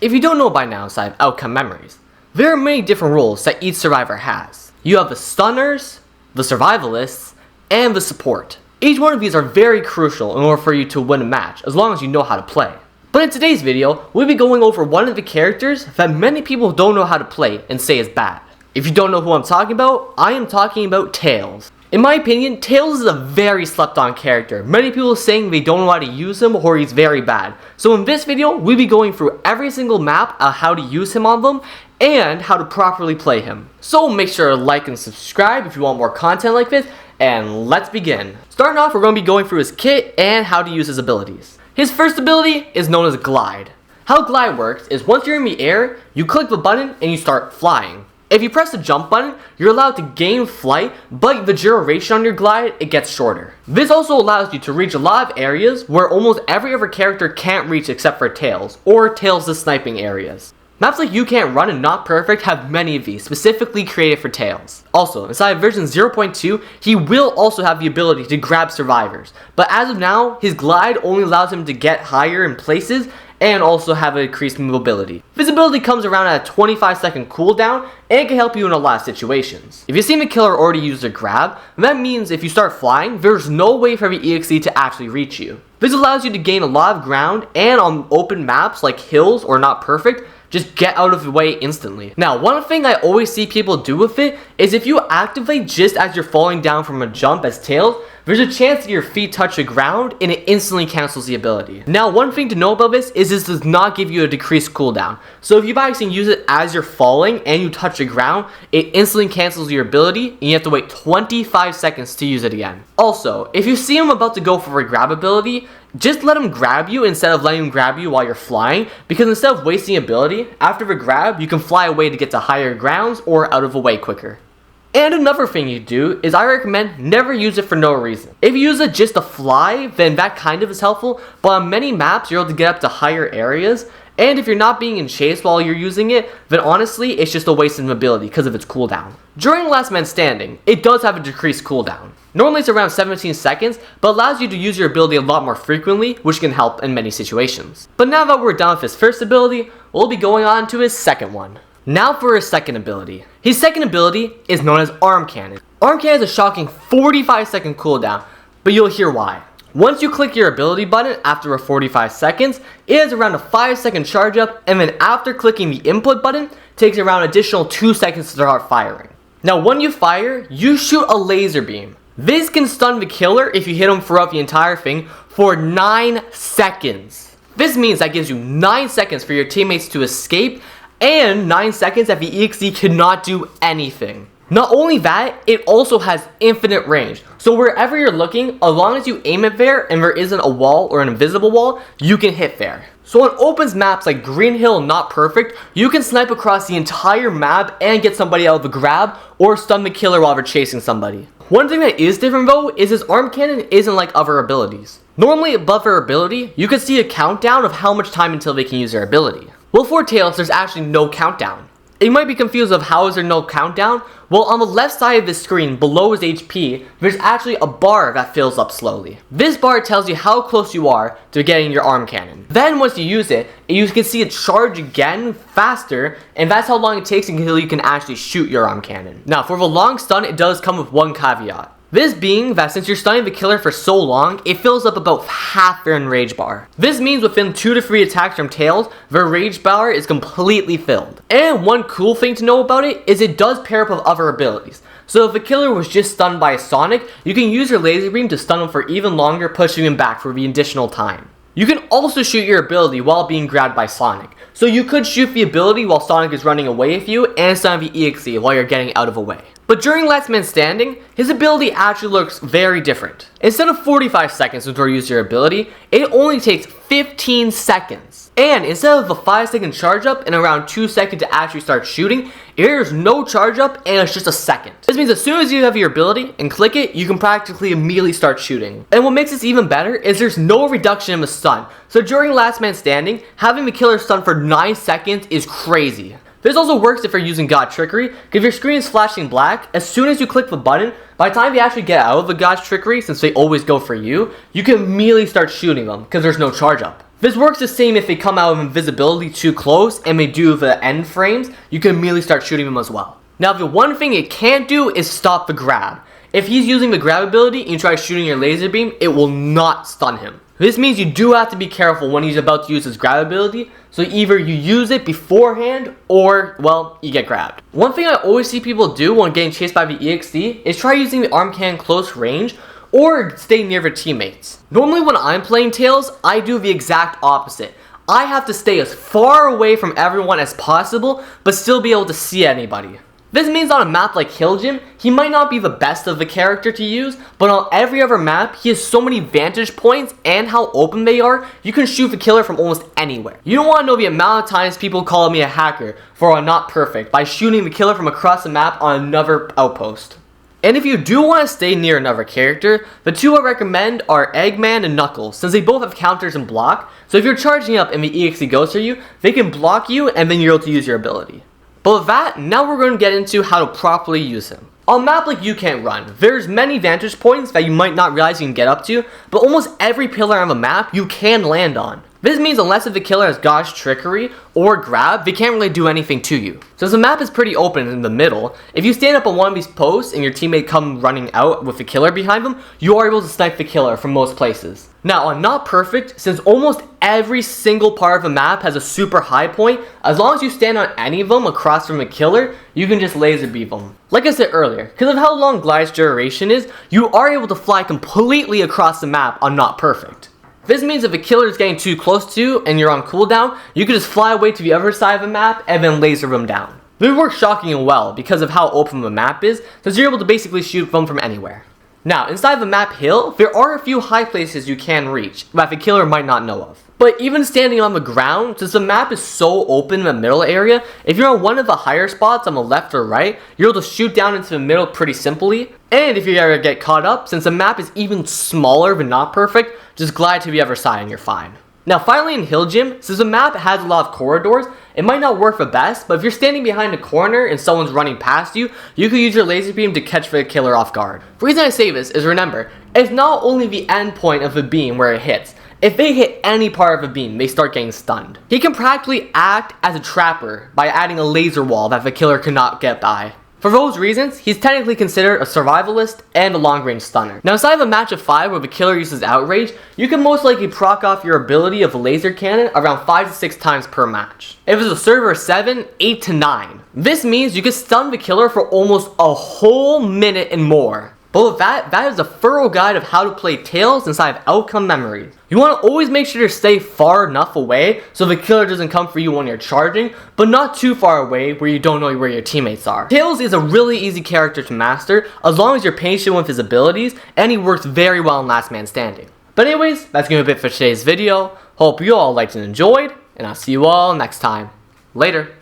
If you don't know by now inside of outcome memories, there are many different roles that each survivor has. You have the stunners, the survivalists, and the support. Each one of these are very crucial in order for you to win a match, as long as you know how to play. But in today's video, we'll be going over one of the characters that many people don't know how to play and say is bad. If you don't know who I'm talking about, I am talking about Tails. In my opinion, Tails is a very slept on character. Many people saying they don't know how to use him or he's very bad. So in this video, we'll be going through every single map of how to use him on them and how to properly play him. So make sure to like and subscribe if you want more content like this, and let's begin. Starting off, we're going to be going through his kit and how to use his abilities. His first ability is known as Glide. How Glide works is once you're in the air, you click the button and you start flying. If you press the jump button, you're allowed to gain flight, but the duration on your glide, it gets shorter. This also allows you to reach a lot of areas where almost every other character can't reach except for Tails, or Tails' sniping areas. Maps like You Can't Run and Not Perfect have many of these, specifically created for Tails. Also, inside of version 0.2, he will also have the ability to grab survivors, but as of now, his glide only allows him to get higher in places and also have increased mobility. This ability comes around at a 25-second cooldown and can help you in a lot of situations. If you see the killer already use a grab, that means if you start flying, there's no way for the EXE to actually reach you. This allows you to gain a lot of ground, and on open maps like hills or Not Perfect, just get out of the way instantly. Now, one thing I always see people do with it is if you activate just as you're falling down from a jump as Tails, there's a chance that your feet touch the ground and it instantly cancels the ability. Now, one thing to know about this is this does not give you a decreased cooldown. So if you by accident use it as you're falling and you touch the ground, it instantly cancels your ability and you have to wait 25 seconds to use it again. Also, if you see him about to go for a grab ability, just let him grab you instead of letting him grab you while you're flying, because instead of wasting ability, after the grab, you can fly away to get to higher grounds or out of the way quicker. And another thing you do is I recommend never use it for no reason. If you use it just to fly, then that kind of is helpful, but on many maps you're able to get up to higher areas, and if you're not being chased while you're using it, then honestly it's just a waste of mobility because of its cooldown. During Last Man Standing, it does have a decreased cooldown. Normally it's around 17 seconds, but allows you to use your ability a lot more frequently, which can help in many situations. But now that we're done with his first ability, we'll be going on to his second one. Now for his second ability. His second ability is known as Arm Cannon. Arm Cannon is a shocking 45-second cooldown, but you'll hear why. Once you click your ability button after a 45 seconds, it has around a 5-second charge up, and then after clicking the input button, it takes around an additional 2 seconds to start firing. Now when you fire, you shoot a laser beam. This can stun the killer if you hit him throughout the entire thing for 9 seconds. This means that gives you 9 seconds for your teammates to escape, and 9 seconds that the EXE cannot do anything. Not only that, it also has infinite range. So wherever you're looking, as long as you aim it there and there isn't a wall or an invisible wall, you can hit there. So on opens maps like Green Hill and Not Perfect, you can snipe across the entire map and get somebody out of a grab or stun the killer while they're chasing somebody. One thing that is different though is his arm cannon isn't like other abilities. Normally above their ability, you can see a countdown of how much time until they can use their ability. Well, for Tails, there's actually no countdown. You might be confused of how is there no countdown? Well, on the left side of the screen, below his HP, there's actually a bar that fills up slowly. This bar tells you how close you are to getting your arm cannon. Then once you use it, you can see it charge again faster, and that's how long it takes until you can actually shoot your arm cannon. Now, for the long stun, it does come with one caveat. This being that since you're stunning the killer for so long, it fills up about half their enrage bar. This means within 2 to 3 attacks from Tails, their rage bar is completely filled. And one cool thing to know about it is it does pair up with other abilities. So if the killer was just stunned by Sonic, you can use your laser beam to stun him for even longer, pushing him back for the additional time. You can also shoot your ability while being grabbed by Sonic. So you could shoot the ability while Sonic is running away with you and stun the EXE while you're getting out of the way. But during Last Man Standing, his ability actually looks very different. Instead of 45 seconds before you use your ability, it only takes 15 seconds. And instead of the 5-second charge up and around 2 seconds to actually start shooting, there's no charge up and it's just a second. This means as soon as you have your ability and click it, you can practically immediately start shooting. And what makes this even better is there's no reduction in the stun. So during Last Man Standing, having the killer stun for 9 seconds is crazy. This also works if you're using God Trickery, because if your screen is flashing black, as soon as you click the button, by the time you actually get out of the God's Trickery, since they always go for you, you can immediately start shooting them, because there's no charge up. This works the same if they come out of invisibility too close and they do the end frames, you can immediately start shooting them as well. Now the one thing it can't do is stop the grab. If he's using the grab ability and you try shooting your laser beam, it will not stun him. This means you do have to be careful when he's about to use his grab ability, so either you use it beforehand or, well, you get grabbed. One thing I always see people do when getting chased by the EXE is try using the arm cannon close range or stay near their teammates. Normally when I'm playing Tails, I do the exact opposite. I have to stay as far away from everyone as possible, but still be able to see anybody. This means on a map like Hill Gym, he might not be the best of the character to use, but on every other map, he has so many vantage points and how open they are, you can shoot the killer from almost anywhere. You don't want to know the amount of times people call me a hacker for I'm not perfect by shooting the killer from across the map on another outpost. And if you do want to stay near another character, the two I recommend are Eggman and Knuckles, since they both have counters and block, so if you're charging up and the EXE goes for you, they can block you and then you're able to use your ability. But with that, now we're going to get into how to properly use him. On a map like You Can't Run, there's many vantage points that you might not realize you can get up to, but almost every pillar on the map you can land on. This means unless if the killer has God's Trickery or Grab, they can't really do anything to you. Since the map is pretty open in the middle, if you stand up on one of these posts and your teammate come running out with the killer behind them, you are able to snipe the killer from most places. Now on Not Perfect, since almost every single part of the map has a super high point, as long as you stand on any of them across from the killer, you can just laser beam them. Like I said earlier, because of how long Glide's duration is, you are able to fly completely across the map on Not Perfect. This means if a killer is getting too close to you and you're on cooldown, you can just fly away to the other side of the map and then laser them down. This works shockingly well because of how open the map is, since you're able to basically shoot them from anywhere. Now, inside the map Hill, there are a few high places you can reach that the killer might not know of. But even standing on the ground, since the map is so open in the middle area, if you're on one of the higher spots on the left or right, you're able to shoot down into the middle pretty simply. And if you ever get caught up, since the map is even smaller but not perfect, just glide to the other side and you're fine. Now finally in Hill Gym, since the map has a lot of corridors, it might not work the best, but if you're standing behind a corner and someone's running past you, you can use your laser beam to catch the killer off guard. The reason I say this is remember, it's not only the end point of the beam where it hits. If they hit any part of a beam, they start getting stunned. He can practically act as a trapper by adding a laser wall that the killer cannot get by. For those reasons, he's technically considered a survivalist and a long-range stunner. Now inside of a match of 5 where the killer uses outrage, you can most likely proc off your ability of a laser cannon around 5 to 6 times per match. If it's a server of 7, 8 to 9. This means you can stun the killer for almost a whole minute and more. But with that is a thorough guide of how to play Tails inside of Outcome Memories. You want to always make sure to stay far enough away so the killer doesn't come for you when you're charging, but not too far away where you don't know where your teammates are. Tails is a really easy character to master as long as you're patient with his abilities, and he works very well in Last Man Standing. But anyways, that's going to be it for today's video. Hope you all liked and enjoyed, and I'll see you all next time. Later.